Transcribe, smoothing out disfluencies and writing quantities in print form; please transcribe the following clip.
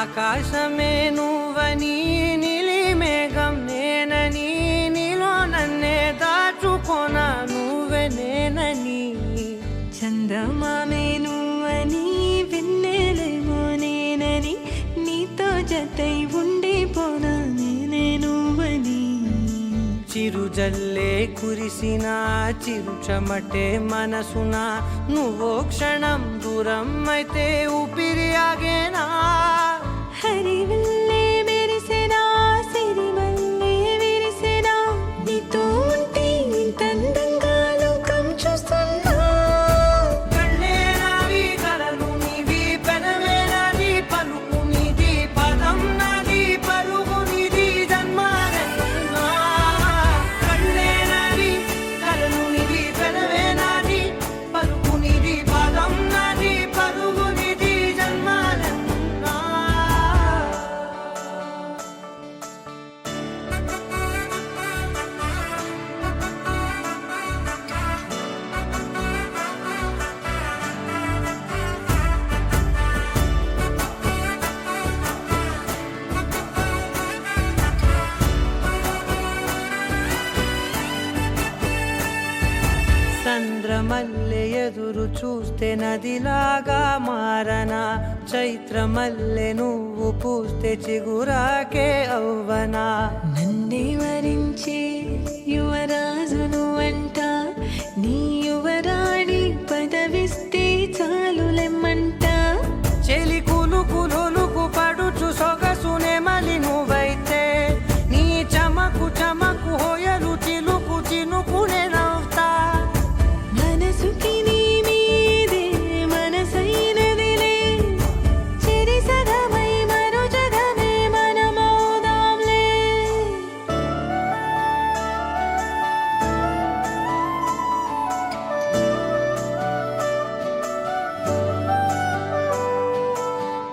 ఆకాశమే నువ్వని నీలి మేఘం నేనని నీలో నన్నే దాచుకోనా నువ్వే నేనని చందమామే నువ్వని వెన్నెలేమో నేనని నీతో జతై ఉండిపోనా నేనే నువ్వని చిరుజల్లే కురిసిన చిరు చెమటే మనసున నువ్వో క్షణం దూరం అయితే ఊపిరి ఆగేనా హరివల్లే మెరిసెనా సిరివల్లే విరిసెనా నీతో ఉంటే ఇంతందంగా లోకం చూస్తున్నా కళ్ళే నావి కలలు నీవి పెనవే నాది పలుకు నీది పదం నాది పరుగు నీది జన్మాలెన్నున్నా కళ్ళే నావి కలలు నీవి పెనవే నాది పలుకు నీది పదం నాది పరుగు నీది జన్మాలెన్నున్నా చంద్రమల్లె ఎదురు చూస్తే నదిలాగా మారనా చైత్రమల్లె నువ్వు పూస్తే చిగురాకే అవ్వనా నన్నే వరించే యువరాజ